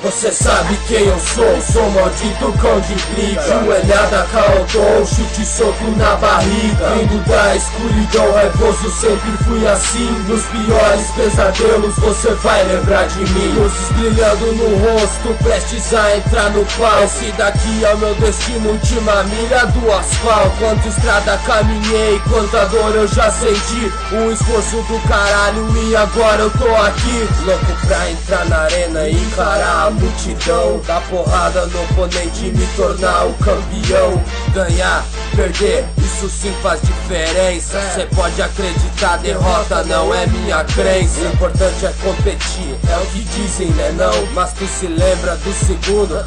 Você sabe quem eu sou maldito cão de briga. Joelhada, caudou, chute, soco na barriga. Vindo da escuridão, raivoso, sempre fui assim. Nos piores pesadelos, você vai lembrar de mim. Luzes brilhando no rosto, prestes a entrar no pau. Esse daqui é o meu destino, última milha do asfalto. Quanta estrada caminhei, quanta dor eu já senti. Um esforço do caralho e agora eu tô aqui. Louco pra entrar na arena e encarar a multidão, dar porrada no oponente e me tornar o campeão. Ganhar, perder, isso sim faz diferença. Cê pode acreditar, derrota não é minha crença. O importante é competir, é o que dizem, né não? Mas tu se lembra do segundo?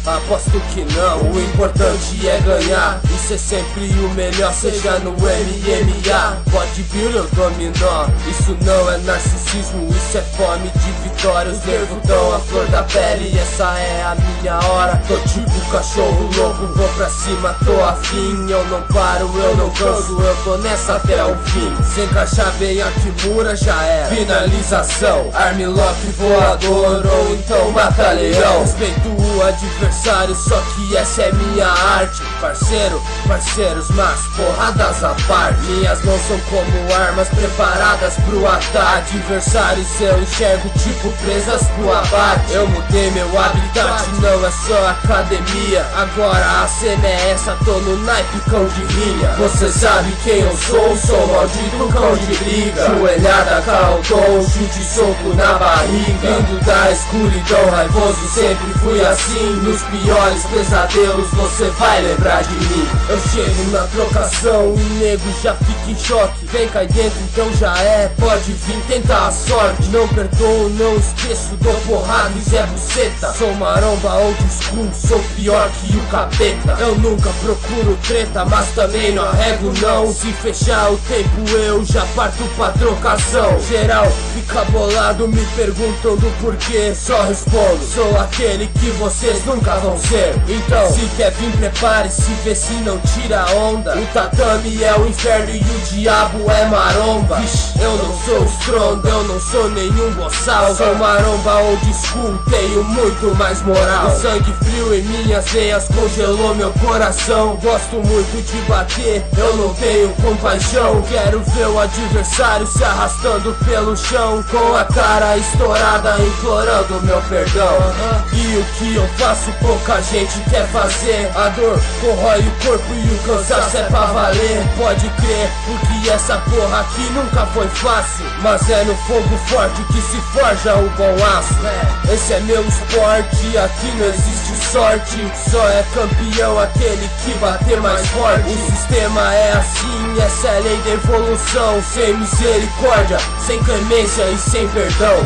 Aposto que não. O importante é ganhar e ser sempre o melhor, seja no MMA, bodybuilder ou dominó. Isso não é narcisismo, isso é fome de vitória. Os nervos dão a flor da pele e essa é a minha hora. Tô tipo cachorro louco, vou pra cima, tô afim. Eu não paro, eu não canso, eu tô nessa até o fim. Se encaixar bem a Kimura já é finalização. Armlock voador ou então mata-leão. Respeito o adversário, só que essa é minha arte. Parceiro, parceiros, mas porradas à parte. Minhas mãos são como armas preparadas pro ataque. Adversários eu enxergo tipo presas pro abate. Eu mudei meu habitat, não é só academia. Agora a cena é essa, tô no naipe cão de rinha. Você sabe quem eu sou maldito cão de briga. Joelhada, caudou, chute, soco na barriga. Vindo da escuridão, raivoso, sempre fui assim. Nos piores pesadelos, você vai lembrar de mim. Eu chego na trocação e nego já fica em choque. Vem, cai dentro, então já é, pode vir tentar a sorte. Não perdoo, não esqueço, dou porrada e Zé Buceta. Sou maromba old school, sou pior que o capeta. Eu nunca procuro treta, mas também não arrego não. Se fechar o tempo eu já parto pra trocação. Geral fica bolado, me perguntam do porquê. Só respondo, sou aquele que vocês nunca vão ser. Então, se quer vir, prepare-se, vê se não tira onda. O tatame é o inferno e o diabo é maromba. Vixe, eu não sou estrondo, eu não sou nenhum boçal. Sou maromba old school, tenho muito mais moral. O sangue frio em minhas veias congelou meu coração. Gosto muito de bater, eu não tenho compaixão. Quero ver o adversário se arrastando pelo chão, com a cara estourada implorando meu perdão. E o que eu faço pouca gente quer fazer. A dor corrói o corpo e o cansaço é pra valer. Pode crer, porque essa porra aqui nunca foi fácil. Mas é no fogo forte que se forja o bom aço. Esse é meu esporte, aqui não existe sorte. Só é campeão aquele que bater mais forte. O sistema é assim, essa é a lei da evolução. Sem misericórdia, sem clemência e sem perdão.